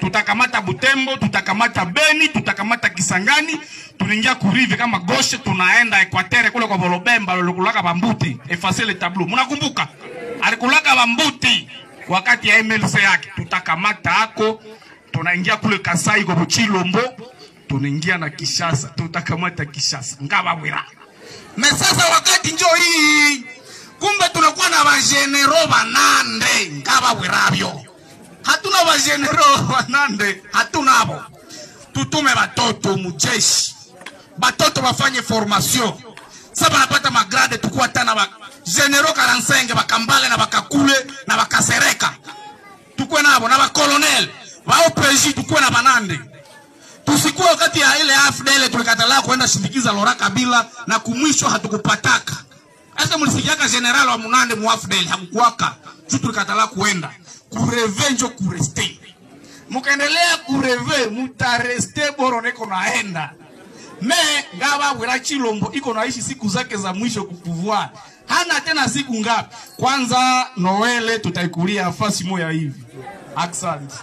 tutakamata Butembo, tutakamata Beni, tutakamata Kisangani, tunaingia kurive kama gauche, tunaenda Equateur kule kwa Bolobemba lokulaka Bambuti, effacer le tableau. Mnakumbuka? Alikulaka Bambuti wakati ya MLC yake. Tutakamata hako, tunaingia kule Kasai kwa Chilombo, tunaingia na Kishasa, tutakamata Kishasa. Ngaba wira. Sasa wakati njoo hii, kumbe tunakuwa na bajenero banande, ngaba wirabyo. Hatuna bajenero banande, hatunabo. Tutume batoto mujeshi. Batoto bafanye formation. Saba napata magrade tukua tana ba general 45 bakambale na bakakule na bakasereka. Tukue nabo na bakolonel, ba OPJ tukue na banande. Tusikuwa wakati ya ile AFDL tulikatala kwenda sindikiza Laurent Kabila na kumwisho hatukupataka. Hata mlisikiaka general wa Munande mu AFDL hakukuwaka. Sisi tulikatala kuenda. Kurevenjo kureste. Mukaendelea kureve mutareste boroneko naenda. Me ngaba wira Chilombo iko naishi siku zake za mwisho kupuvua. Hana tena siku ngapi. Kwanza Noele tutaikulia fasi moja hivi. Asante.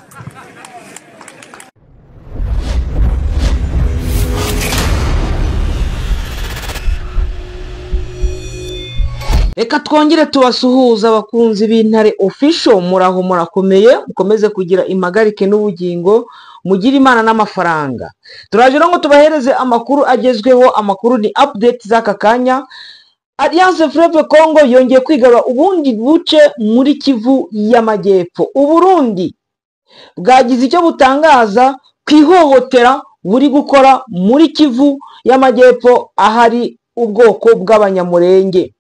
Reka twongere tubasuhuza abakunzi b'Intare Official, muraho murakomeye, mukomeze kugira impagarike n'ubugingo, mugira Imana n'amafaranga. Turaje ngo tubahereze amakuru agezweho. Amakuru ni update z'aka kanya. Alliance Fleuve Congo yongeye kwigarura ubundi buce muri Kivu y'Amajyepfo. Uburundi bwagize icyo butangaza kwihohotera buri gukora muri Kivu y'Amajyepfo ahari ubwoko bw'Abanyamurenge.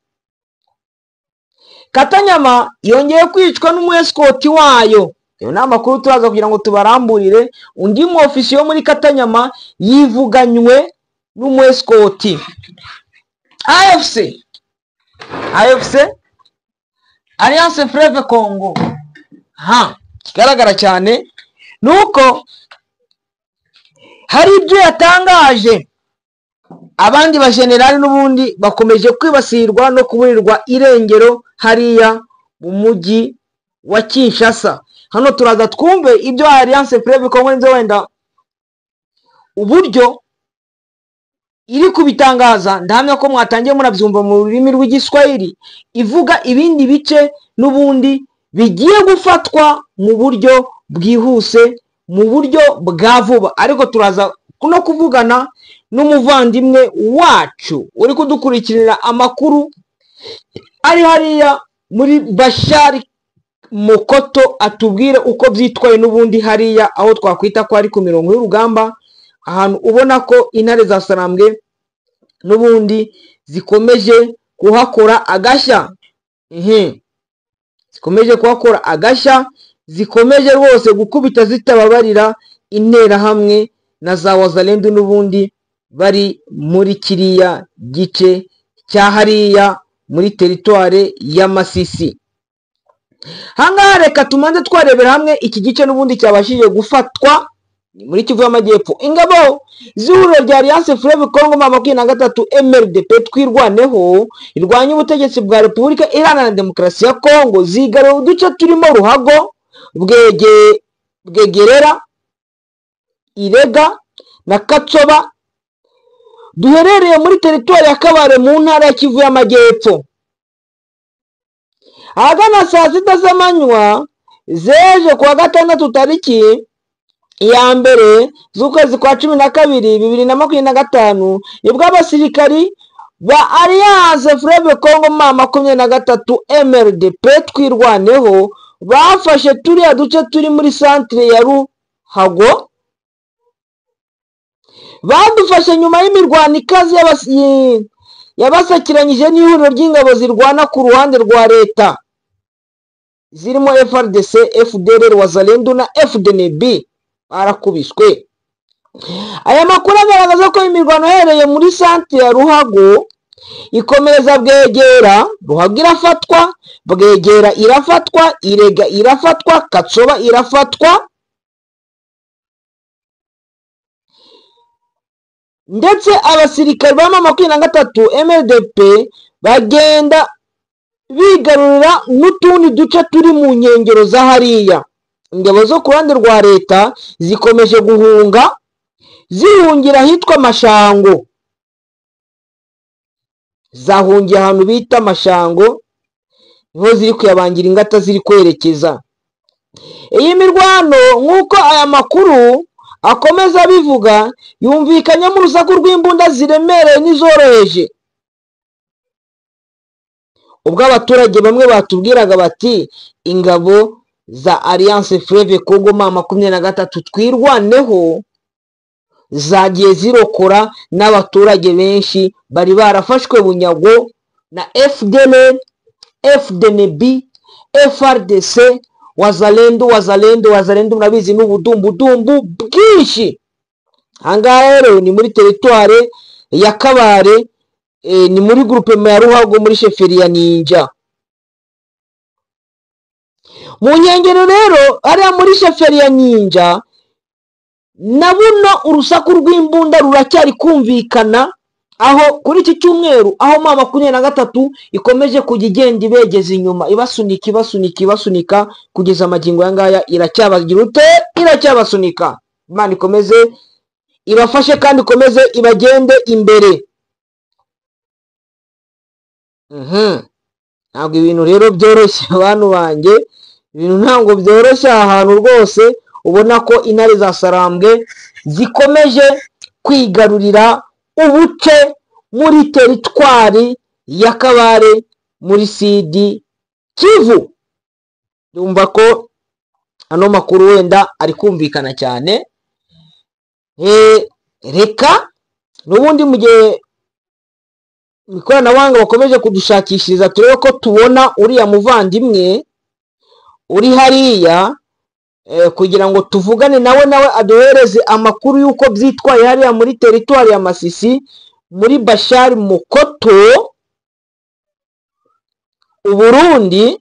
Katanyama yongeye kwicwa n'umueskoti wayo. Iyo ni amakuru turaza kugira ngo tubaramburire. Undi mu ofisiyo muri Katanyama yivuganywe n'umueskoti. AFC Alliance Fleuve Congo kigaragara cyane nuko hari ibyo yatangaje. Abandi ba generali n'ubundi bakomeje kwibasirwa no kuburirwa irengero hariya mu mujyi wa Kinshasa. Hano turaza twumve ibyo Alliance Fleuve Congo nze wenda uburyo iri kubitangaza. Ndahamya ko mwatangiye murabyumva mu rurimi rw'igiswahili ivuga ibindi bice n'ubundi bigiye gufatwa mu buryo bwihuse, mu buryo bwa vuba. Ariko turaza no kuvugana n'umuvandimwe wacu uri kudukurikirira amakuru ari hariya muri Bashari Mokoto, atubwire uko byitwaye n'ubundi hariya aho twakwita ko ari ku mirongo y'urugamba, ahantu ubona ko intare za Sarambwe n'ubundi zikomeje kuhakora agashya. Zikomeje kuhakora agashya, zikomeje rwose gukubita zitababarira intera hamwe na za Wazalendo n'ubundi bari muri kiriya gice cya hariya muri teritware ya Masisi. Hangaha reka tumanze twarebera hamwe iki gice n'ubundi cyabashije gufatwa muri Kivu y'Amajyepfo. Ingabo z'ihuriro rya Alliance Fleuve Congo 23 MRDP twirwaneho irwanya ubutegetsi bwa Repubulika Iharanira Demokarasi ya Congo zigarura uduce turimo Ruhago, Bwegerera, Irega na Katsoba duherereye muri teritwari ya Kabare mu ntara ya Kivu y'Amajyepfo. Ahagana saa 6 z'amanywa zeje kuwa gatandatu tariki ya mbere z'ukwezi kwa 12 2025 nibwo abasirikari ba Alliance Fleuve Congo 23 MRDP twirwaneho bafashe turiya duce turi muri centre ya Ruhago. Badufashe nyuma y'imirwano ikaze yabasakiranyije n'ihuriro ry'ingabo zirwana ku ruhande rwa leta zirimo FRDC, FDLR, Wazalendo na FDNB barakubiswe. Aya makuru agaragaza ko imirwano hereye muri centre ya Ruhago ikomereza Bwegera, Ruhago irafatwa, Bwegera irafatwa, Irega irafatwa, Katsoba irafatwa, ndetse abasirikare ba 23 MRDP bagenda bigarurira n'utundi duce turi mu nkengero za hariya ingabo zo ku ruhande rwa leta zikomeje guhunga zihungira ahitwa Mashango, zahungiye ahantu bita Mashango, niho ziri kuyabangira ingata ziri kwerekeza. Iyi mirwano nk'uko aya makuru akomeza abivuga yumvikanyemo urusaku rw'imbunda ziremereye n'izoroheje, ubwo abaturage bamwe batubwiraga bati ingabo za Alliance Fleuve Congo M23 twirwaneho zagiye zirokora n'abaturage benshi bari barafashwe bunyago na FDLR, FDNB, FRDC, Wazalendo murabizi n'ubudumbudumbu bwinshi. Ahangaha rero ni muri teritware ya Kabare, ni muri groupement ya Ruhago muri sheferi ya Ninja. Mu nkengero rero hariya muri sheferi ya Ninja na buno urusaku rw'imbunda ruracyari kumvikana, aho kuri iki cyumweru aho M23 ikomeje kujya igenda ibegeza inyuma ibasunika kugeza amagingo yangaya iracyabasunika. Imana ikomeze ibafashe kandi ikomeze ibagende imbere. Ntabwo ibintu rero byoroshye abantu banjye, ibintu ntabwo byoroshye ahantu rwose. Ubona ko intare za Sarambwe zikomeje kwigarurira ubuce muri teritwari ya Kabare muri Sud Kivu. Ndumva ko ano makuru wenda ari kumvikana cyane. Reka n'ubundi mu gihe ikoranabuhanga bakomeje kudushakishiriza turebe ko tubona uriya muvandimwe uri hariya, kugira ngo tuvugane nawe aduhereze amakuru y'uko byitwaye hariya muri teritwari ya Masisi muri Bashari Mukoto. Uburundi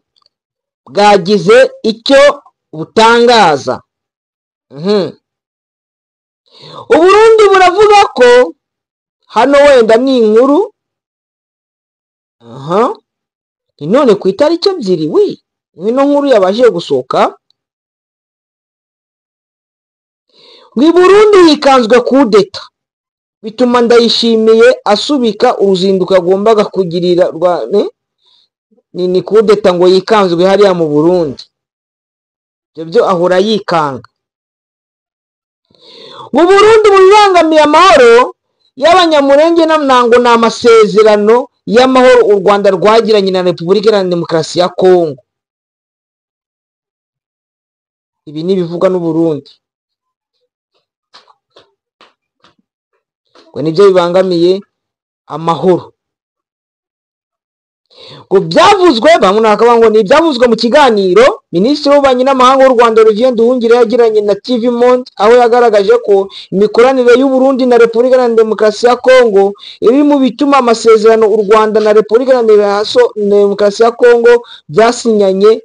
bwagize icyo butangaza. Uburundi buravuga ko hano wenda ni inkuru none ku itariki 2 ino nkuru yabashije gusohoka. Mu Burundi hikanzwe kudeta bituma Ndayishimiye asubika uruzinduko agombaga kugirira ni kudeta ngo yikanzwe hariya mu Burundi. Byo ahora yikanga. Mu Burundi burangamiye amahoro y'abanyamurenge n'amnango n'amasezerano y'amahoro u Rwanda rwagiranye na Repubulika Iharanira Demokarasi ya Kongo. Ibi ni bivugwa n'u Burundi. Ngo nibyo bibangamiye amahoro. Ngo byavuzwe bamwe nakavuga ngo ni byavuzwe mu kiganiro Minisitiri w'Ububanyi n'Amahanga w'u Rwanda Olivier Nduhungire yagiranye na TV Monde, aho yagaragaje ko imikoranire y'u Burundi na Repubulika Iharanira Demokarasi ya Kongo iri mu bituma amasezerano u Rwanda na Repubulika Iharanira Demokarasi ya Kongo byasinyanye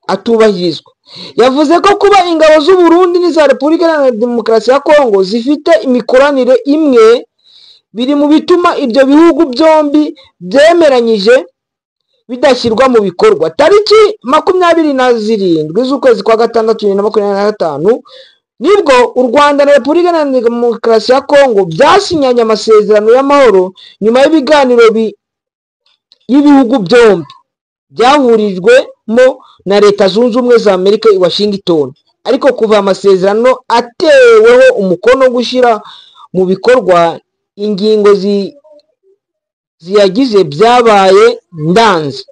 atubahirizwa. Yavuze ko kuba ingabo z'u Burundi n'iza Repubulika Iharanira Demokarasi ya Kongo zifite imikoranire imwe biri mu bituma ibyo bihugu byombi byemeranyije bidashyirwa mu bikorwa. Tariki 27 z'ukwezi kwa gatandatu 2025 nibwo u Rwanda na Repubulika Iharanira Demokarasi ya Kongo byasinyanye amasezerano y'amahoro nyuma y'ibiganiro y'ibihugu byombi byahurijwemo na Leta Zunze Ubumwe za Amerika i Washington. Ariko kuva amasezerano ateweho umukono gushyira mu bikorwa ingingo ziyagize byabaye ndanze.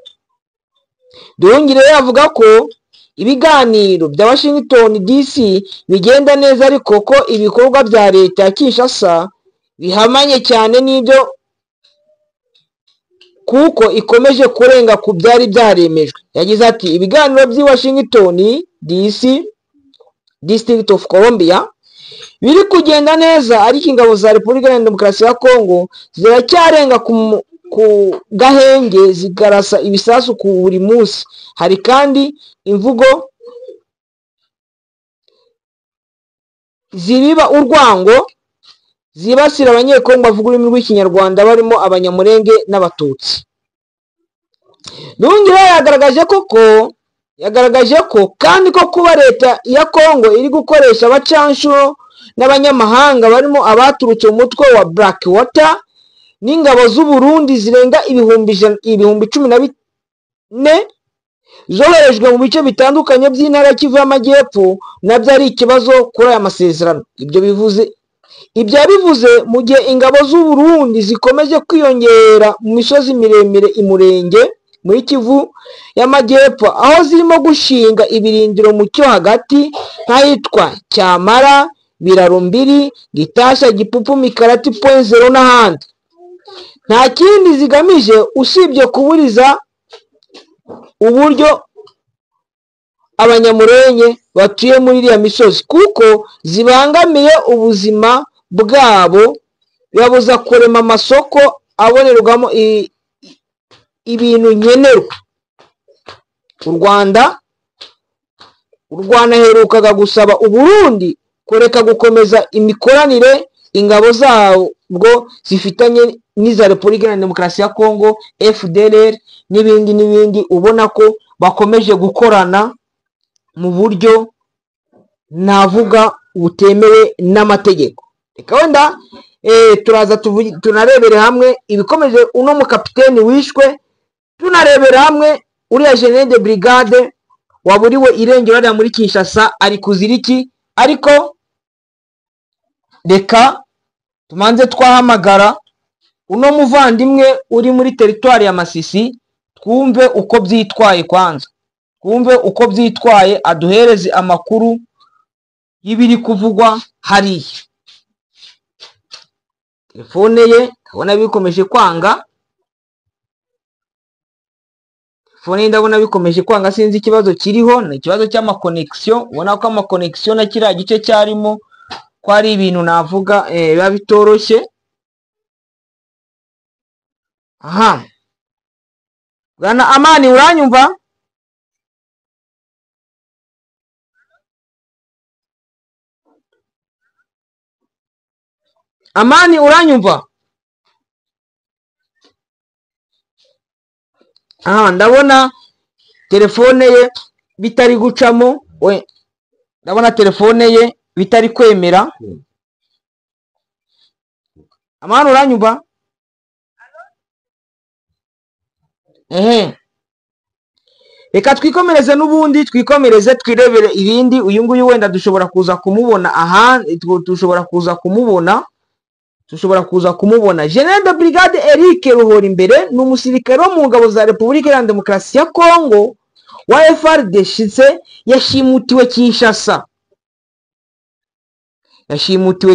Nduhungire yavuga ko ibiganiro bya Washington DC bigenda neza, ariko ko ibikorwa bya leta ya Kinshasa bihamanye cyane n'ibyo kuko ikomeje kurenga ku byari byaremejwe. Yagize ati ibiganiro by'i Washington DC District of Columbia biri kugenda neza, ariko ingabo za Repubulika Iharanira Demokarasi ya Kongo ziracyarenga ku gahenge zigarasa ibisasu ku buri munsi. Hari kandi imvugo zibiba urwango zibasira abanyekongo bavuga ururimi rw'Ikinyarwanda barimo abanyamurenge n'abatutsi. Nduhungire yagaragaje ko yagaragaje ko kandi ko kuba leta ya Kongo iri gukoresha abacanshuro n'abanyamahanga barimo abaturutse mu mutwe wa Blackwater n'ingabo z'u Burundi zirenga ibihumbi 14 zoherejwe mu bice bitandukanye by'intara Kivu y'Amajyepfo nabyo ari ikibazo kuri aya masezerano. Ibyo bivuze mu gihe ingabo z'u Burundi zikomeje kwiyongera mu misozi miremire imurenge muri Kivu y'Amajyepfo aho zirimo gushinga ibirindiro mu cyo hagati nk'ahitwa Cyamara, Biraro Mbiri, Gitasha, Gipupu, Mikarati, Point Zero n'ahandi. Nta kindi zigamije usibye kuburiza uburyo abanyamurenge batuye muri iriya misozi kuko zibangamiye ubuzima bwabo, bibabuza kurema amasoko abonerwamo ibintu nkenerwa. U Rwanda herukaga gusaba u Burundi kureka gukomeza imikoranire ingabo zabwo zifitanye n'iza Repubulika ya Demokarasi ya Kongo, FDLR n'ibindi ubona ko bakomeje gukorana mu buryo navuga butemewe n'amategeko. Reka wenda turaza tunarebere hamwe ibikomeje uno mu kapiteni wishwe, tunarebera hamwe uriya General de Brigade waburiwe irengero rya muri Kinshasa ari kuziriki. Ariko reka tumanze twahamagara uno muvandimwe uri muri teritwari ya Masisi twumve uko byitwaye kwanza, twumve uko byitwaye aduhereze amakuru y'ibiri kuvugwa hariya. Telefone ye ndabona bikomeje kwanga, ndabona bikomeje kwanga, sinzi ikibazo kiriho, ni ikibazo cy'amakonnection. Ubona ko amakonnection na kiriya gice cyarimo ko ari ibintu navuga biba bitoroshye. Aha, Bwana Amani uranyumva? Amani uranyumva? Aha, ndabona telefone ye bitari gucamo, ndabona telefone ye bitari kwemera. Amani uranyumva? Reka twikomereze n'ubundi, twikomereze twirebere ibindi. Uyu nguyu wenda dushobora kuza kumubona dushobora kuza kumubona. General de Brigade Eric Ruhorimbere ni umusirikare wo mu ngabo za Repubulika ya Demokarasi ya Kongo wa FARDC yashimutiwe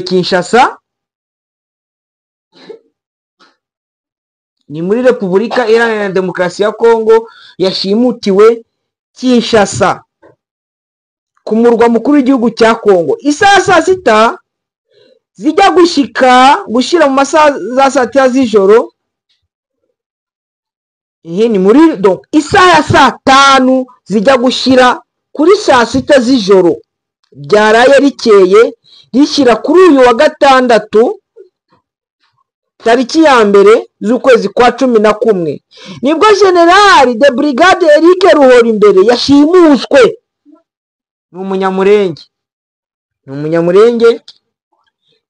Kinshasa. Ni muri Repubulika ya Demokarasi ya Kongo yashimutiwe Kinshasa ku murwa mukuru w'igihugu cya Kongo. Isaha saa sita zijya gushira mu masaha za saa tatu z'ijoro. Ni muri donc isaha ya saa 5 zijya gushira kuri saa sita z'ijoro byaraye rikeye rishyira kuri uyu wa gatandatu tariki ya mbere z'ukwezi kwa 11 nibwo General de Brigade Eric Ruhorimbere yashimuswe. Ni umunyamurenge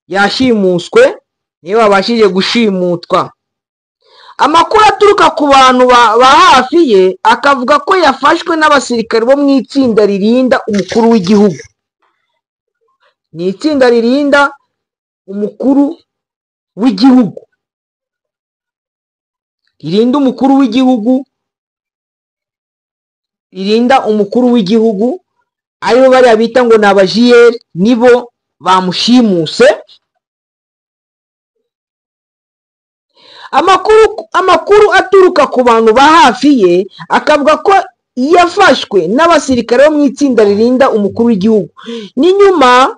yashimuswe, niyo babashije gushimutwa. Amakuru aturuka ku bantu ba hafi ye akavuga ko yafashwe n'abasirikare bo mu itsinda ririnda umukuru w'igihugu. Ni itsinda ririnda umukuru w'igihugu, ririnda umukuru w'igihugu aribo bari bita ngo n'abajiyeri, nibo bamushimuse. Amakuru aturuka ku bantu ba hafi ye akavuga ko yafashwe n'abasirikare bo mu itsinda ririnda umukuru w'igihugu, ni nyuma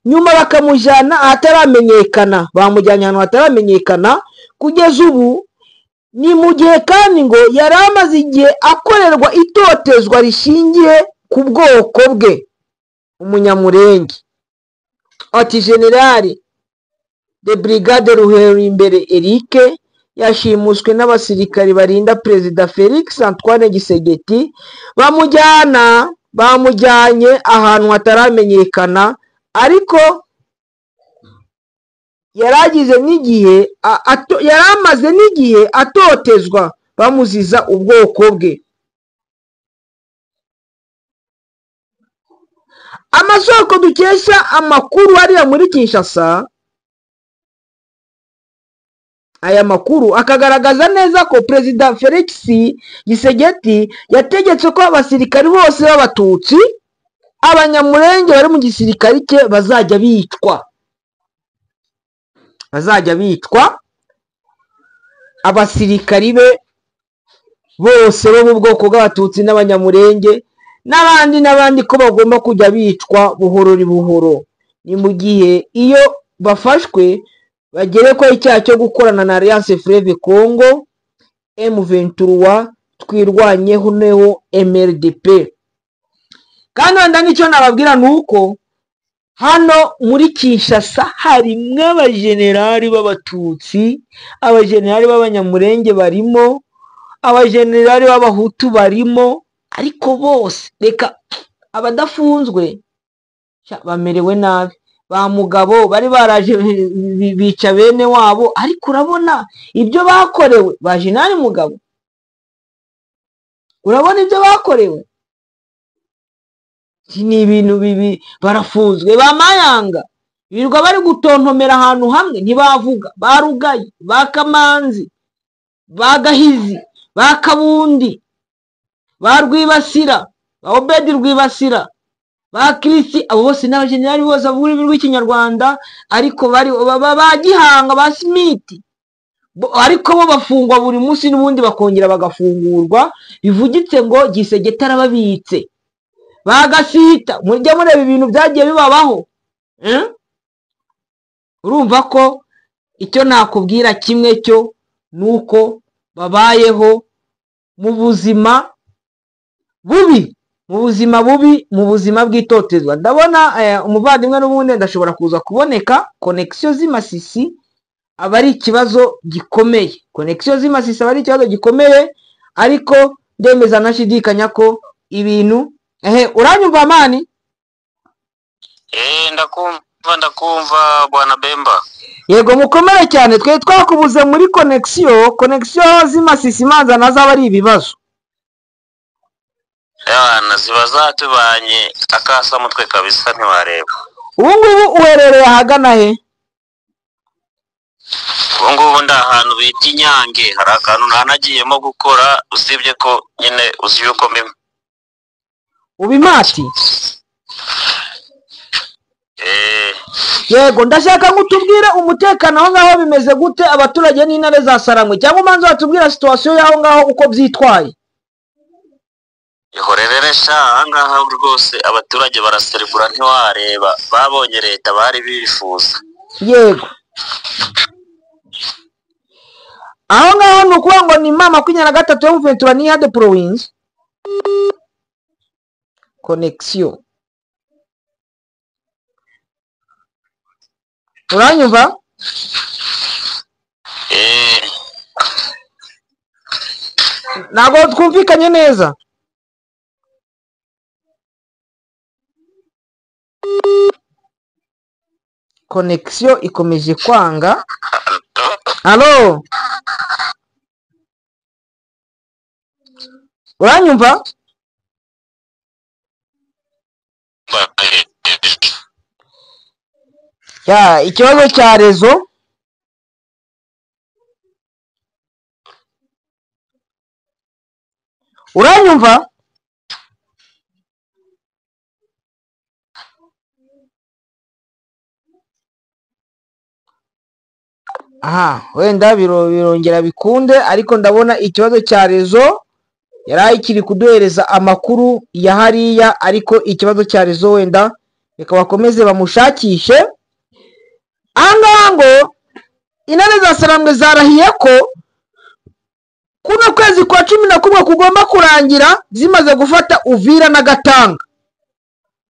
bakamujyana ahataramenyekana, bamujyanye ahantu hataramenyekana kugeza ubu. Ni mu gihe kandi ngo yari amaze igihe akorerwa itotezwa rishingiye ku bwoko bwe. Umunyamurenge ati General de Brigade Ruhorimbere Eric yashimuswe n'abasirikari barinda Perezida Felix Antoine Gisegeti bamujyanye ahantu hataramenyekana, ariko yaragize n'igihe yaramaze n'igihe atotezwa bamuziza ubwoko bwe. Amasoko dukesha amakuru hariya muri Kinshasa, aya makuru akagaragaza neza ko Perezida Felix Gisegeti yategetse ko abasirikari bose b'abatutsi, abanyamurenge bari mu gisirikari cye bazajya bicwa, abasirikari be bose bo mu bwoko bw'abatutsi n'abanyamurenge n'abandi ko bagomba kujya bicwa buhoro. Ni mu gihe iyo bafashwe bagerekwaho icyaha cyo gukorana na Alliance Fleuve Congo, M23, twirwanyeho MRDP. Kandi wenda n'icyo nababwira nuko hano muri Kinshasa harimwe abajenerali b'abatutsi, abajenerali b'abanyamurenge barimo, abajenerali b'abahutu barimo, ariko bose reka abadafunzwe bamerewe nabi. Ba Mugabo bari baraje bica bene wabo, ariko urabona ibyo bakorewe. Ba Jenerali Mugabo urabona ibyo bakorewe, ni ibintu bibi. Barafunzwe. Ba Mayanga birirwa bari gutontomera ahantu hamwe ntibavuga. Ba Rugayi, ba Kamanzi, ba Gahizi, ba Kabundi, ba Rwibasira, ba Obedi Rwibasira, ba Kristi, abo bose n'abajenerali bose bavuga ururimi rw'Ikinyarwanda, ariko bari ba Gihanga, ba Smith, ariko bo bafungwa buri munsi n'ubundi bakongera bagafungurwa, bivugitse ngo Gisegeti arababitse. Ba Gasita, mujya mureba ibintu byagiye bibabaho. Urumva ko icyo nakubwira kimwe cyo nuko babayeho mu buzima bubi, mu buzima bw'itotezwa. Ndabona umuvandimwe n'ubundi ndashobora kuza kuboneka. Connexion z'Imasisi aba ari ikibazo gikomeye, ariko ndemeza nashidikanya ko ibintu uranyumva mani? Ndakumva bwana Bemba. Yego mukomere cyane. Twe twakubuze muri connexion z'Imasisi manza nazaba ari ibibazo. Ziba zatubanye akasa mutwe kabisa ntiwareba. Ubu ngubu uherereye ahagana he? Ubu ngubu ndi ahantu bita Inyange. Hari akantu nanagiyemo gukora, usibye ko nyine uzi yuko ubimati. Yego ndashaka ngutubwire umutekano aho ngaho bimeze gute, abaturage n'intare za Sarangwe, cyangwa umanza watubwira situation yaho ngaho uko byitwaye. Ihorerere sha ngaha rwose abaturage baraserivura ntiwareba, babonye leta bari bifuza. Yego aho ngaho nukuvuga ngo ni mama 23 yo Ventura ni hade province. Connexion uranyumva? Ntabwo twumvikanye neza. Connexion ikomeje kwanga. Halo, uranyumva? Ikibazo cya rezo. Uranyumva? Wenda birongera bikunde, ariko ndabona ikibazo cya rezo yari kiri kuduhereza amakuru ya hariya, ariko ikibazo cya rezo wenda reka bakomeze bamushakishe. Ahangaha ngo intare za Sarangwe zarahiye ko kuno kwezi kwa 11 kugomba kurangira zimaze gufata Uvira na Gatanga.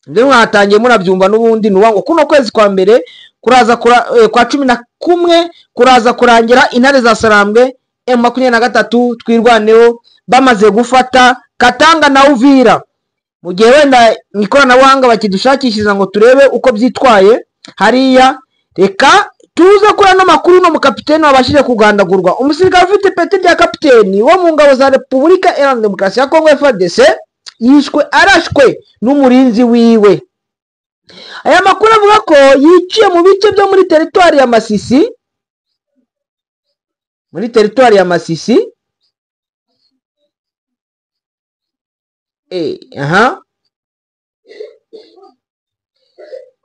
Nde mwatangiye murabyumva n'ubundi nuwango kuno kwezi kwa mbere kuraza kwa 11 kuraza kurangira intare za Sarangwe M23 twirwaneho bamaze gufata Katanga na Uvira. Mu gihe wenda ikoranabuhanga bakidushakishiza ngo turebe uko byitwaye hariya, reka tuze kuri ano makuru no mukapiteni wabashije kugandagurwa. Umusirikare ufite peti rya kapiteni wo mu ngabo za Repubulika Iharanira Demokarasi ya Kongo FARDC yishwe arashwe n'umurinzi wiwe. Aya makuru avuga ko yiciye mu bice byo muri teritwari ya Masisi, muri teritwari ya Masisi.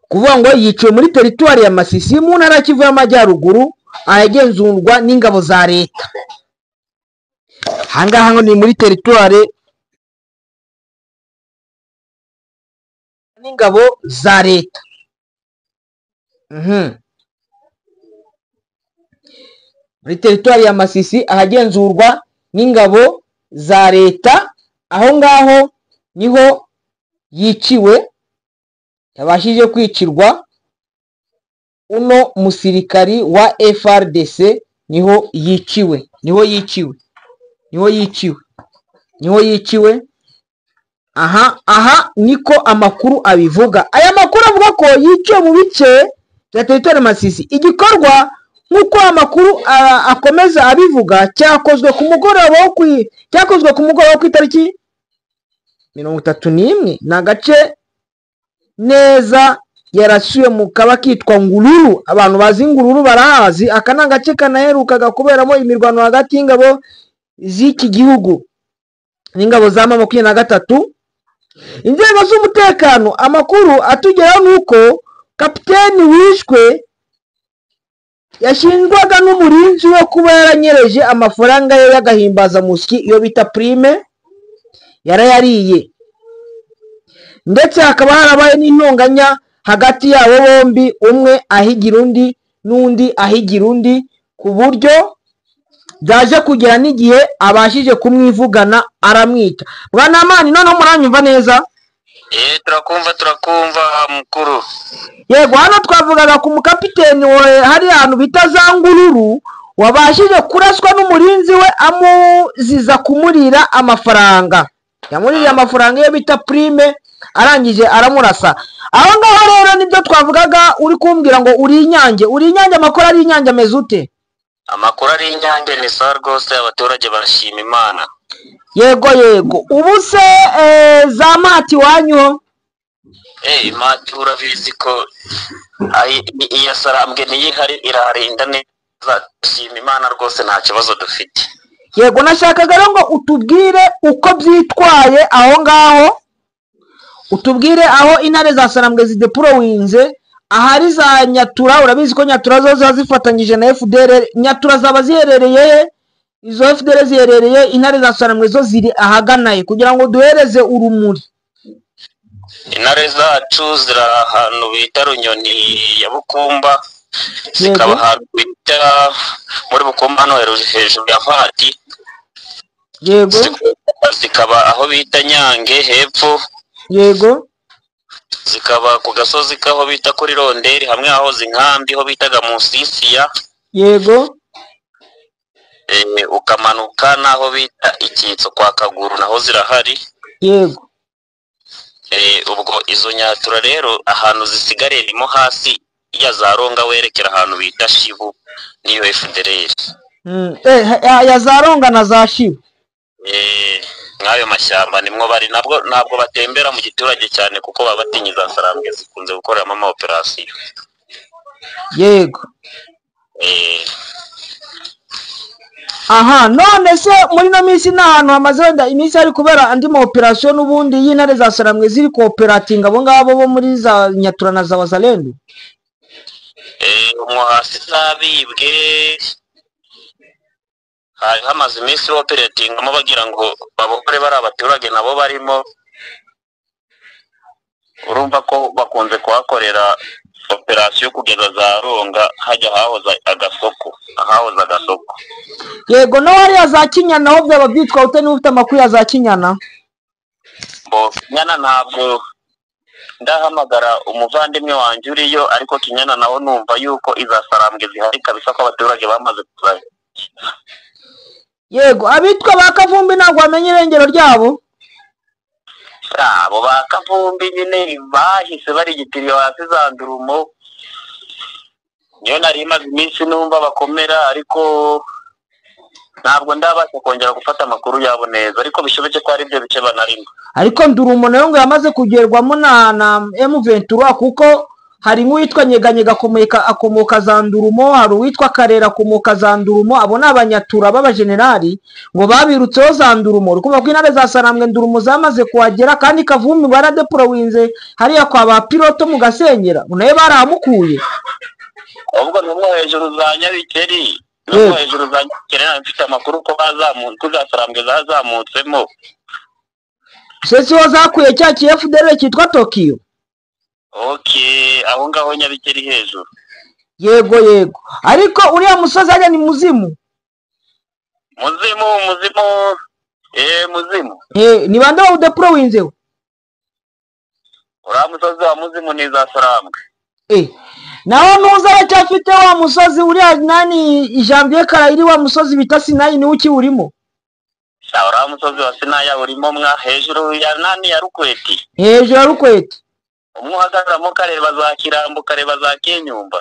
Kuvuga ngo yiciwe muri teritwari ya Masisi mu ntara Kivu y'Amajyaruguru ahagenzurwa n'ingabo za leta. Hangaha ngo ni muri teritwari n'ingabo za leta. Muri teritwari ya Masisi ahagenzurwa n'ingabo za leta, aho ngaho niho yiciwe, yabashije kwicirwa uno musirikari wa FARDC, niho yiciwe. Aha niko amakuru abivuga. Aya makuru avuga ko yiciwe mu bice bya teritwari Masisi. Igikorwa nkuko amakuru akomeza abivuga cyakozwe ku mugoroba wo itariki 31 n'agace neza yarasuye mu kaba kitwa Ngururu. Abantu bazi Ngururu barahazi. Aka ni agace kanaherukaga kuberamo imirwano hagati y'ingabo z'iki gihugu n'ingabo za M23. Inzego z'umutekano, amakuru atugeraho nuko kapiteni wishwe yashinjwaga n'umurinzi we kuba yaranyereje amafaranga ye y'agahimbaza musyi iyo bita prime yarayariye, ndetse hakaba harabaye n'intonganya hagati yabo bombi, umwe ahigira undi n'undi ahigira undi, ku buryo byaje kugera n'igihe abashije kumwivugana aramwica. Bwana Amani, noneho muranyumva neza? Turakumva mukuru. Yego, hano twavugaga ku mukapiteni hari ahantu bita za Ngururu wabashije kuraswa n'umurinzi we amuziza kumurira amafaranga. Yamuririye amafaranga yo bita prime, arangije aramurasa. Aho ngaho rero nibyo twavugaga, uri kumbwira ngo uri Inyange. Amakuru ari Inyange ameze ute? Amakuru ari Inyange ni sawa rwose, abaturage barashima Imana. Yego. Ubu se za mati wanyu? Mati urabizi ko iya Sarambwe niyihari iraharinda neza, shima Imana rwose, nta kibazo dufite. Yego, nashakaga rero ngo utubwire uko byitwaye aho ngaho, utubwire aho intare za Sarambwe zideployinze, ahari za Nyatura. Urabizi ko Nyatura zo zazifatanyije na FDR. Nyatura zaba ziherereye, izo FDR ziherereye, intare za Sarambwe zo ziri ahaganaye, kugira ngo duhereze urumuri. Intare zacu ziri ahantu bita Runyoni ya Bukumba, zikaba ahantu bita muri Bukumba hano hejuru ya Mpati. Yego. Zikaba aho bita Nyange hepfo. Yego. Zikaba ku gasozi kaho bita kuri Ronderi, hamwe aho zinkambi ho bitaga Musisiya. Yego. Ukamanuka naho bita Icyitso kwa Kaguru naho zirahari. Yego. Ubwo izo Nyatura rero ahantu zisigarerimo hasi ya Zaronga werekera ahantu bita Shibu niyo FDR. Ya Zaronga na za Shibu. Mwayo mashyamba nimwo bari, ntabwo batembera mu giturage cyane kuko baba batinyiza Sarambwe zikunze gukoreramo ama operation. Yego. None se muri no minsi n'ahantu hamaze wenda iminsi ari kubera andi ma operation n'ubundi y'intare za Sarambwe ziri cooperating abo ngabo bo muri za Nyatura na za Wazalendo? Umwo hasi zabibwe hari hamaze iminsi operating mo bagira ngo babokore bari abaturage nabo barimo, urumva ko bakunze kuhakorera operation kugeza za Ronga hajya hahoza agasoko. Yego, no hari za Kinyana aho byaba byitwa ute n'ufite amakuru ya za Kinyana? Kinyana ntabwo ndahamagara umuvandimwe wanjye uriyo, ariko Kinyana naho numva yuko iza Sarambwe zihari kabisa ko abaturage bamaze kuzaza. yego abitwa ba Kavumbi ntabwo bamenye irengero ryabo. abo ba Kavumbi nyine bahise barigitiriye hasi za Ndurumo, niyo nari imaze iminsi numva bakomera, ariko ntabwo ndabasha kongera gufata amakuru yabo neza, ariko bishoboke ko ari byo bice banarimo. Ariko Ndurumo nayo ngo yamaze kugerwamo na M23 kuko hari nk'uwitwa Nyeganyega akomoka za Ndurumo, hari uwitwa Karera akomoka za Ndurumo, abo ni abanyatura b'abajenerali ngo babirutseho za Ndurumo. Rukuvuga ko intare za Sarambwe Ndurumo zamaze kuhagera, kandi Kavumbi baradeployinze hariya kwa ba piloto mu Gasenyera naye baramukuye. Ahubwo n'umwe hejuru za Nyabikeri, n'umwe hejuru za Nyabikeri mfite amakuru ko bazamutse za Sarambwe zazamutsemo. Sesi wazakuye cya KFDL cyitwa Tokyo. Okay, aho ngaho Nyabikeri hejuru. Yego. Ariko uriya musozi ajya ni Muzimu. Muzimu. Ni bande wa udeployinzeho? Uriya musozi wa Muzimu ni za Sarambwe. Naho nuza aracyafite wa musozi uriya nani Janvier Karayiri wa musozi bita Sinayi ni uki urimo? Uriya musozi wa Sinayi urimo mwa hejuru ya nani ya Rukweti. Hejuru ya Rukweti. Umuhagaramo kareba za Kirambo, kareba za Kenyumba.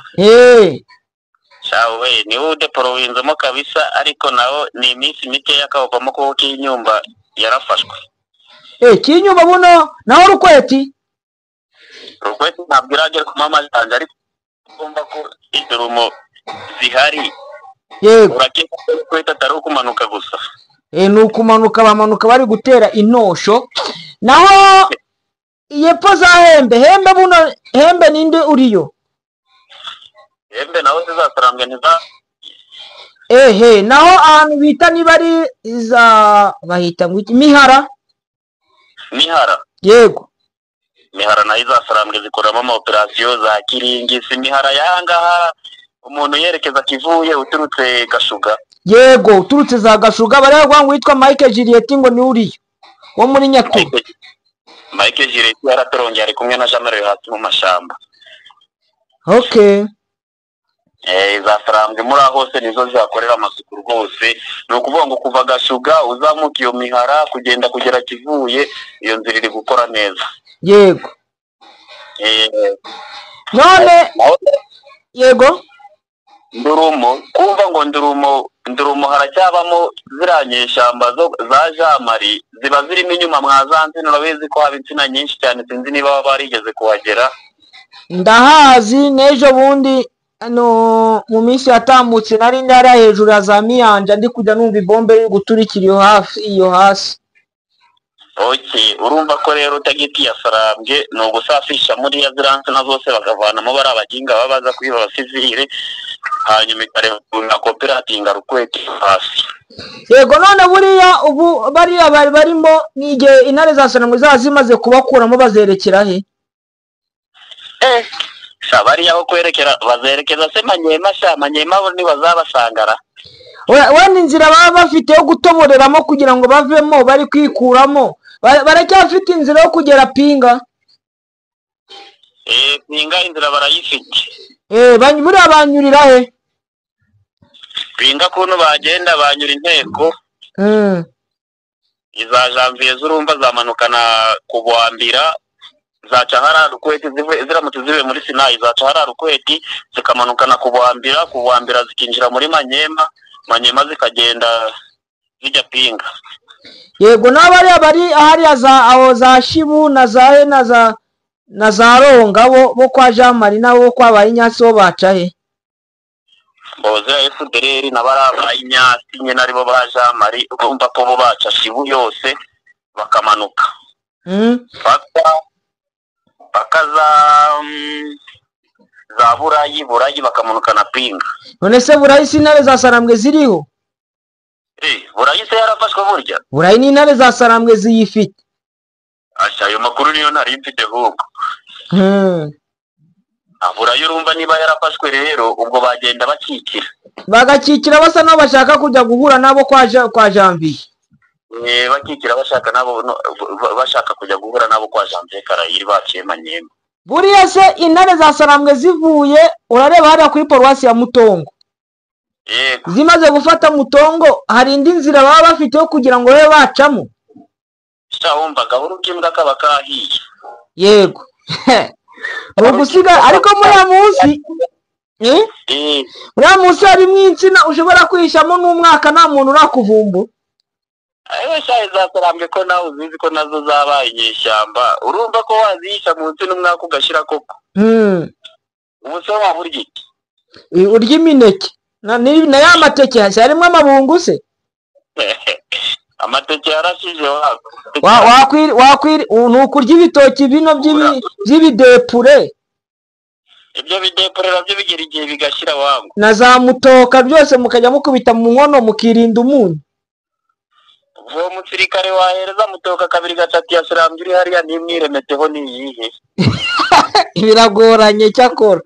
Shawe ni udeployinzemo kabisa, ariko naho ni iminsi mike yakavamo ko Kenyumba yarafashwe. Kenyumba buno naho Rukweti ntabwo iragera ku mama zanjye, ariko ugomba ko Ndurumo zihari. Yego. Urakeka ko Rukweti atari ukumanuka gusa. Ni ukumanuka, bamanuka bari gutera intosho. Naho Yepo za Hembe buno Hembe ninde uriyo? Hembe naho za Sarambwe ntiza. Naho ahantu bita niba ari za bahita ngo Mihara. Yego. Mihara nayo za Sarambwe zikoramo ama operation za Kiringi. Si Mihara yangaha umuntu yerekeza Kivuye uturutse Gashuga. Yego, uturutse za Gashuga baragwa ngo witwa Mike Juliet ngo ni uriyo wo muri Nyakuru. Mike Juliet yaratorongeye ari kumwe na Jamero hasi mu mashamba. Okay. Za Sarambwe muri hose nizo zakorera amasuku rwose. No kuvuga ngo kuva Gashuga uzamuka iyo Mihara kugera Kivuye, iyo nzira iri gukora neza. Yego. None yego. Ndurumo, kumva ngo Ndurumo haracyabamo ziranyeshamba za Jamari, ziba zirimo inyuma mwazanze, nurabizi ko haba insina nyinshi cyane, sinzi niba barigeze kuhagera. Ndahazi nejo bundi mu minsi yatambutse nari ndara hejuru ya za Miyanja ndi kujya numva ibombe riri guturikira iyo hasi. Okay, urumva ko rero tageti ya Sarambwe no gusafisha muri ya ziranse na zose bakavanamo bari abaginga babaza kwiba abasivile, hanyuma ikareba na cooperating Rukweti hasi. Yego, none buriya ubu bariya bari barimo nige intare za Sarambwe zazimaze kubakuramo bazerekera he? Sabari yaho kwerekera bazerekeza se Manyema bo ni bazabasangara. Wenda inzira baba bafite yo gutoboreramo kugira ngo bavemo bari kwikuramo, baracyafite inzira yo kugera Pinga. Pinga inzira barayifite. Buriya banyurira he? Pinga kuntu bagenda banyura inteko. Iza Janvier zurumva zamanukana kubwambira, zaca hara Rukweti ziramutse zibe muri Sinayi, zaca hara Rukweti zikamanukana kubwambira zikinjira muri Manyema zikagenda zijya Pinga. Yego, n'abari bari ahari za Shibu na za he na za Ronga bo kwa Jamari nabo kwa Bayinyasi bo baca he? Boza FDLR n'abarabaye Inyasi nyene aribo ba Jamari, urumva ko bo baca Shibu yose bakamanuka. Bakaza za Burayi bakamanuka na Pinga. None se Burayi si intare za Sarambwe ziriho? Burayi se yarafashwe burya? Burayi ni intare za Sarambwe ziyifite. Ayo makuru niyo ntari mfite ahubwo. Burayi urumva niba yarafashwe rero ubwo bagenda bagakikira basa nabo bashaka kujya guhura nabo kwa Janvier. Bakikira bashaka kujya guhura nabo kwa Janvier Karayiri baciye Manyema. Buriya se intare za Sarambwe zivuye urareba hariya kuri Paruwasi ya Mutongo. yego zimaze gufata Mutongo hari indi nzira baba bafite yo kugira ngo babe bacamo. wumvaga urubyimbwa kaba kahiye. Yego ugusiga ariko muri munsi muri munsi harimo insina ushobora kwihishamo n'umwaka nta muntu urakuvumbu. Ayo shaye zatarambye ko nawe uzizi ko nazo zabaye inyeshyamba urumva ko wazihisha munsi n'umwaka ugashira koko. Ubuse waburya iki? Urya imineke na ya mateke harimo amabungu se. Amateke yarashije wakwiri nukurya ibitoki bino by'ibidepure. Ibyo bidepure nabyo bigira igihe bigashira wangu. Na za mutoka byose mukajya mukubita mu nkono mukirinda umunyu. Uwo musirikare wahereza mutoka 2-3 yasirambye uri hariya nimwiremeteho niyihe. Biragoranye cyakora.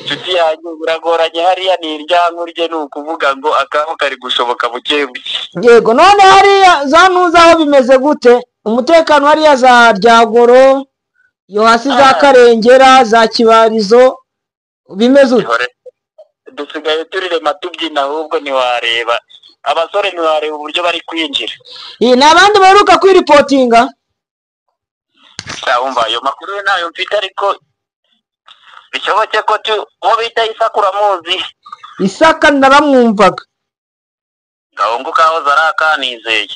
Tuti yanyu biragoranye hariya niryankurye nukuvuga ngo akaho kari gushoboka bukebuke. Yego none hariya za nuzaho bimeze gute? Umutekano hariya za Ryagoro yo hasi za Karengera za Kibarizo bimeze ute? Dusigaye turire matubyina ahubwo ntiwareba abasore ntiwareba uburyo bari kwinjira. N'abandi baruka kwiripotinga. Wumva ayo makuru nayo mfite ariko bishoboke ko uwo bita Isakura muzi. Isaka naramwumvaga. Gahungu kaho zaraka nizeye.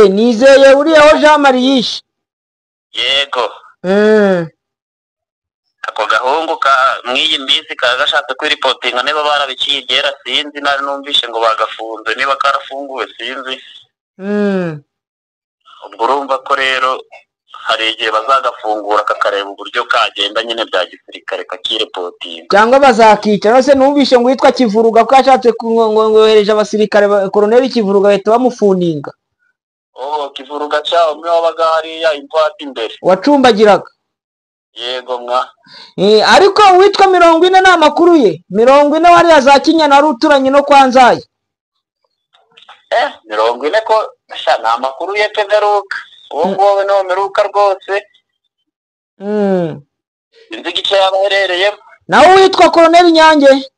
Nizeye uriyeho Jean Marie yishe. Yego. Ako gahungu mwiyi mbisi kagashatse kwiripotinga niba barabikigera sinzi nari numvishe ngo bagafunze niba karafunguwe sinzi. Ubwo urumva ko rero hari igihe bazagafungura kakareba uburyo kagenda nyine bya gisirikare kakirepotinga. Cyangwa bazakica nose numvishe ngo yitwa Kivuruga ko ashatse ngohereje abasirikare Colonel Kivuruga bahita bamufuninga. Kivuruga cyaho mwe wabaga hariya impwati imbere wacumbagiraga. Yego mwa. Ariko witwa 40 na makuru ye 40 wari za Kinyana ruturanye no kwanzaye. 40 ko na makuru ye pegaruka. Wowe no meruka rwose. Inzi gice yabaherereye. Nawe witwa Colonel Nyange.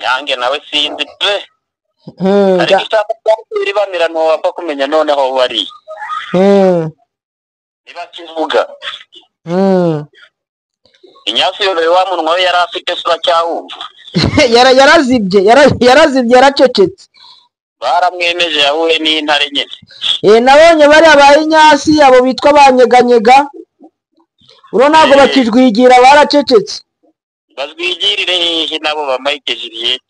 Nyange nawe sinzi pe. Ariko cyangwa iri bamirano wapfa kumenya none aho wari. Niba kivuga. Inyasi yone wa munwa we yarafite sura cyahumva. Yarazibye yaracecetse. Baramwemeje yahuye n'intare nyine. Nabonye bari abayinyasi abo bitwa banyeganyega. Uro nago bakijwigira baracecetse. Bazwigirire hehe nabo ba Mike Juliet.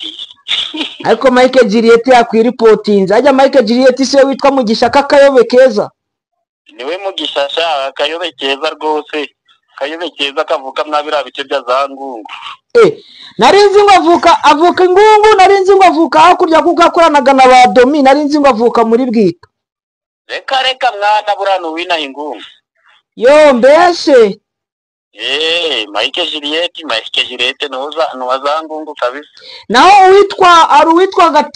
Ariko Mike Juliet yakwiripotinze. Ajya Mike Juliet se witwa Mugisha Kakayobe keza. Niwe Mugisha sha Kayobe keza rwose. Kayobe keza kavuka mwabira bice bya zangungu. Narinzi ngo avuka ingungu narinzi ngo avuka hakurya kuko akoranaga na ba Domi narinzi ngo avuka muri Bwito. Reka mwana burano wina ingungu. Yo mbese. Mike Juliet nuwazangungu kabisa. Naho witwa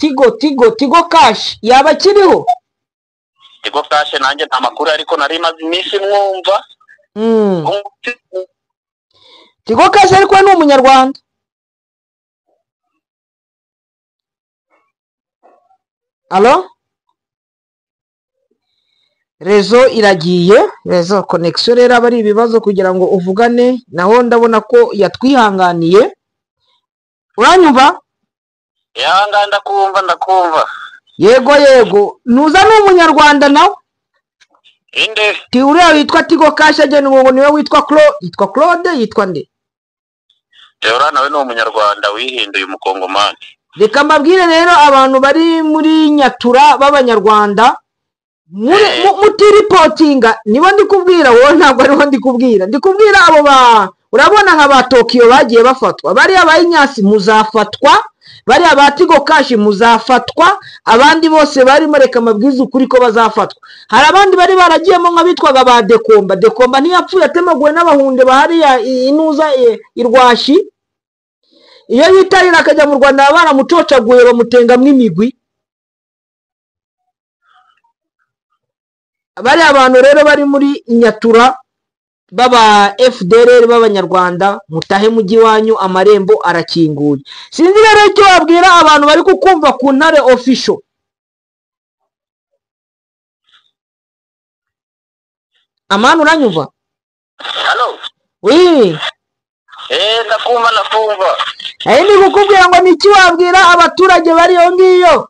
Tigo Cash yaba kiriho. Tigo Cash nanjye nta makuru ariko nari maze iminsi mwumva. Tigo Cash ariko ni umunyarwanda. Allo? Rezo iragiye, rezo connection rero abari ibibazo kugira ngo uvugane naho ndabona ko yatwihanganiye. Uranyumva? Ndakumva. Yego. Nuza n'umunyarwanda nawe. Inde? Ti uriya witwa Tigo Cash agene ngo niwe witwa Claude yitwa nde? Teora nawe ni umunyarwanda wihinduye umukongomani. Reka mbabwire rero abantu bari muri Nyatura b'abanyarwanda mutiripotinga nibo ndikubwira wowe ntabwo ariho ndikubwira abo urabona nka ba Tokyo bagiye bafatwa bari abayinyasi muzafatwa bari abatigo Cash muzafatwa abandi bose bari mareka mabwiza ukuri ko bazafatwa hari abandi bari baragiyemo nk'abitwaga ba Dekomba ntiyapfuye atemaguwe n'abahunde bahari inuza irwashi iyo yitarira akajya mu Rwanda baramucocaguye bamutengamwe imigwi. Bari abantu rero bari muri Nyatura baba FDLR b'abanyarwanda mutahe mujyi wanyu amarembo arakinguye. Sinzi rero icyo wabwira abantu bari kukumva ku Ntare official. Amani uranyumva? Halo. Oui. Ndakumva. Ni kukubwira ngo niki wabwira abaturage bari yo ngiyo.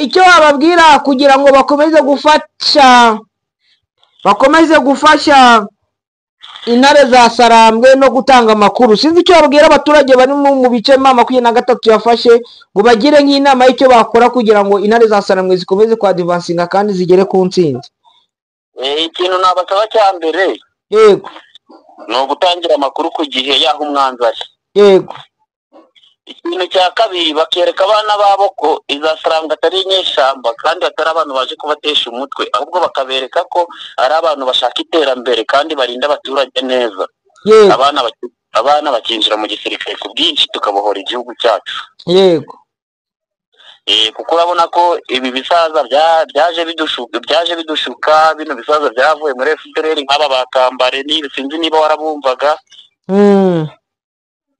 Icyo wababwira kugira ngo bakomeze gufasha Intare za Sarambwe no gutanga amakuru. Sinzi icyo wabwira abaturage bari mu bice 23 yafashe ngo bagire nk'inama y'icyo bakora kugira ngo Intare za Sarambwe zikomeze kwa advancinga kandi zigere ku ntsinzi. Ikintu nabasaba cyambere Yego. No gutangira amakuru ku gihe yaho umwanzari. Yego. Ikintu cya kabiri bakereka abana babo ko iza Sarambwe atari inyeshamba kandi atari abantu baje kubatesha umutwe, ahubwo bakabereka ko ari abantu bashaka iterambere kandi barinda abaturage neza. Yego. Abana bakinjira mu gisirikare ku bwinshi tukabohora igihugu cyacu. Yego. Kuko urabona ko ibi bisaza byaje bidushuka bino bisaza byavuye muri FDLR nk'aba bakambare ni sinzi niba warabumvaga.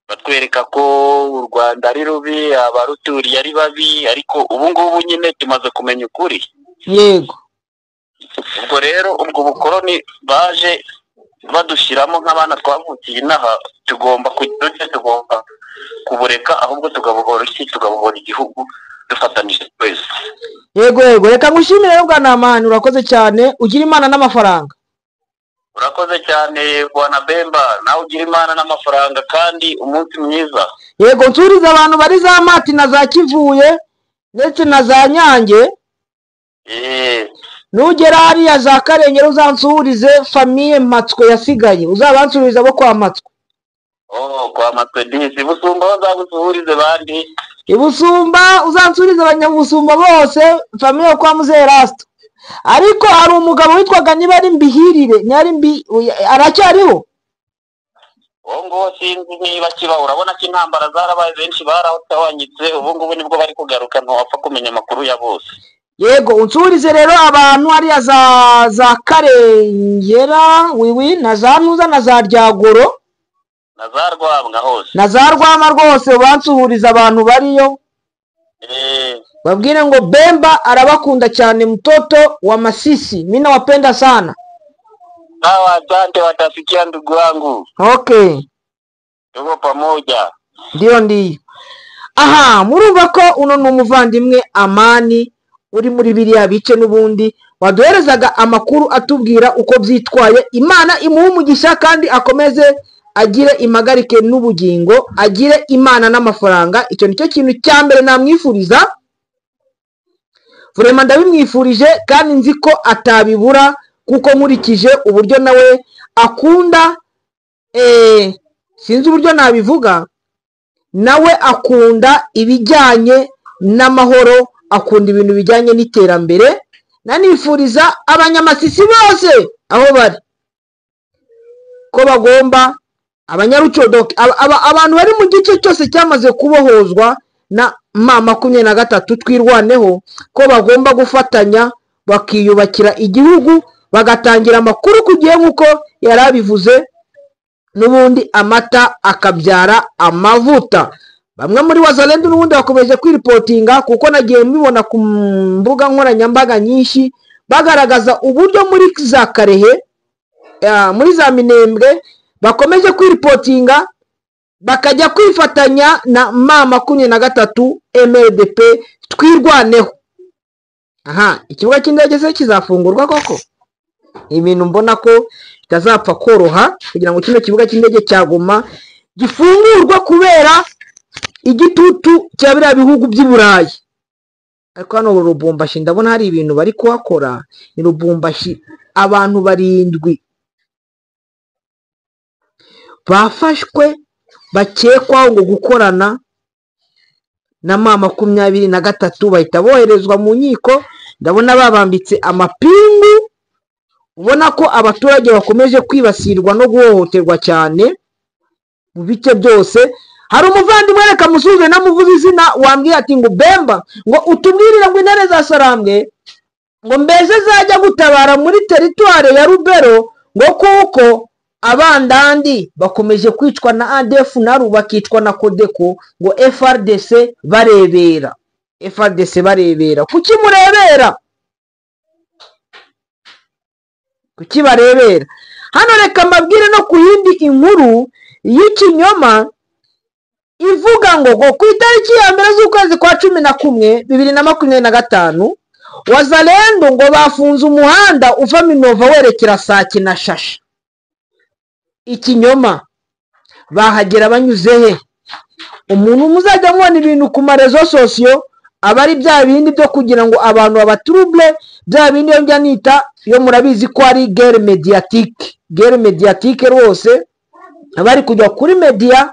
Batwereka ko u Rwanda ari rubi, abaruturiye ari babi, ariko ubu ngubu nyine tumaze kumenya ukuri. Yego. Ubwo rero ubwo bukoroni baje badushiramo nk'abana twavukiye inaha, tugomba kubureka ahubwo tugabohora igihugu dufatanije twese. Yego, reka ngushimire rero bwana Amani, urakoze cyane, ugira Imana n'amafaranga. Urakoze cyane bwana Bemba, nawe ugira Imana n'amafaranga kandi umunsi mwiza. Yego, nsuriza abantu bari za Mati na za Kivuye ndetse na za Nyange. Nugera hariya za Karengero uzansurize famille Matswe yasigaye, uzabansuriza bo kwa Matswe. Kwa Matswe disi Busumba uzagusurize bandi. Ibusumba uzansurize abanyabusumba bose famille kwa Muzehe Rasto. Ariko hari umugabo witwaga niba ari Mbihirire, nyari mbi aracyariho. Ngo sinzi niba kiba, urabona ko intambara zarabaye benshi barawanyitse, ubu ngubu nibwo bari kugaruka ntawapfa kumenya amakuru ya bose. Yego, unsurize rero abantu hariya za Karengera wiwi na za Ntuza na za Ryagoro na za Rwamwa hose. Na za Rwama rwose bansuhuriza abantu bariyo. Babwire ngo Bemba arabakunda cyane, mtoto wa Masisi, mimi nawapenda sana. Sawa, asante, watafikia ndugu wangu. Okay. Tuko pamoja. Ndio. Aha, murumva ko uno n'umuvandimwe Amani uri muri biriya bice n'ubundi waduherezaga amakuru atubwira uko byitwaye. Imana imuhe umugisha kandi akomeze agire impagarike n'ubugingo, agire Imana n'amafaranga. Icyo nicyo kintu cya mbere namwifuriza. Vraiment ndabimwifurije kandi nzi ko atabibura kuko nkurikije uburyo nawe akunda sinzi uburyo nabivuga, nawe akunda ibijyanye n'amahoro, akunda ibintu bijyanye n'iterambere. Nanifuriza abanyamasisi bose aho bari ko bagomba abanyarucodoke abantu bari mu gice cyose cyamaze kubohozwa na mama 23 twirwaneho, ko bagomba gufatanya bakiyubakira igihugu, bagatangira amakuru ku gihe nk'uko yarabivuze, n'ubundi amata akabyara amavuta. Bamwe muri Wazalendo n'ubundi bakomeje kwiripotinga kuko nagiye mbibona ku mbuga nkoranyambaga nyinshi bagaragaza uburyo muri za Karehe muri za Minembwe bakomeje kwiripotinga bakajya kwifatanya na mama 23 MLDP twirwaneho. Aha, ikibuga cy'indege se kizafungurwa koko? Ibintu mbona ko bitazapfa koroha kugira ngo kino kibuga cy'indege cya Goma gifungurwa kubera igitutu cya biriya bihugu by'i Burayi. Ariko hano Lubumbashi ndabona hari ibintu bari kuhakora. Ni Lubumbashi abantu 7 bafashwe bakekwaho ngo gukorana na mama 23 bahita boherezwa mu nkiko. Ndabona babambitse amapingu, ubona ko abaturage bakomeje kwibasirwa no guhohoterwa cyane mu bice byose. Hari umuvandimwe reka musubize namuvuze izina wambwiye ati ngo Bemba ngo utubwirire ngo Intare za Sarambwe ngo mbese zajya gutabara muri territoire ya Rubero ngo kuko abandandi bakomeje kwicwa na ADF naru bakicwa na Kodeko ngo FRDC barebera. FRDC barebera. Kuki murebera? Kuki barebera? Hano reka mbabwire no ku yindi inkuru y'ikinyoma ivuga ngo ku itariki ya mbere z'ukwezi kwa 11 2025 Wazalendo ngo bafunze umuhanda uva Minova werekera Sake na Shasha. Ikinyoma bahagera banyuze he? Umuntu muzajya mubona ibintu ku marezo sosiyo abari bya bindi byo kugira ngo abantu abatrouble bya bindi yo njya nita yo murabizi ko ari guerre médiatique rwose abari kujya kuri media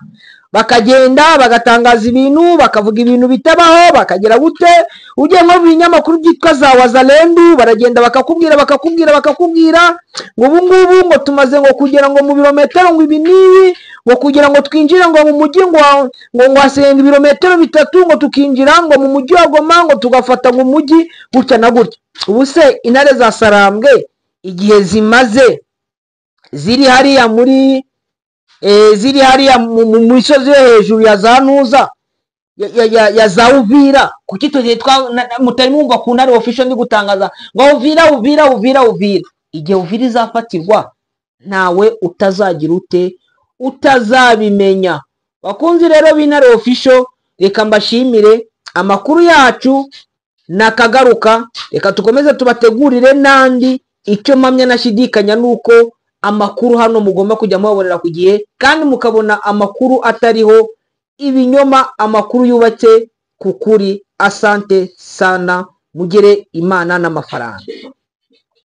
bakagenda bagatangaza ibintu bakavuga ibintu bitabaho bakagira gute uje nko binyamakuru byitwa za Wazalendo baragenda bakakubwira ngo ubungubu ngo tumaze ngo kugira ngo mu birometero ngo ibiniyi ngo kugira ngo twinjire ngo mu mujyi ngo wasenga ibirometero 3 ngo tukinjira ngo mu mujyi wa Goma ngo tugafata ngo mujyi gutya na gutya. Ubuse intare za Sarambwe igihe zimaze ziri hariya muri mu misozi yo hejuru ya Zanuza ya za Uvira, kuki tugiye mutari mwumva ku ntare official ndi gutangaza ngo Uvira igihe Uvira izafatirwa nawe utazagira ute utazabimenya. Bakunzi rero b'intare official, reka mbashimire amakuru yacu nakagaruka, reka tukomeze tubategurire nandi. Icyo mpamya nashidikanya nuko amakuru hano mugomba kujya mubabonera ku gihe kandi mukabona amakuru atariho ibinyoma, amakuru yubatse ku kuri. Asante sana, mugire Imana n'amafaranga.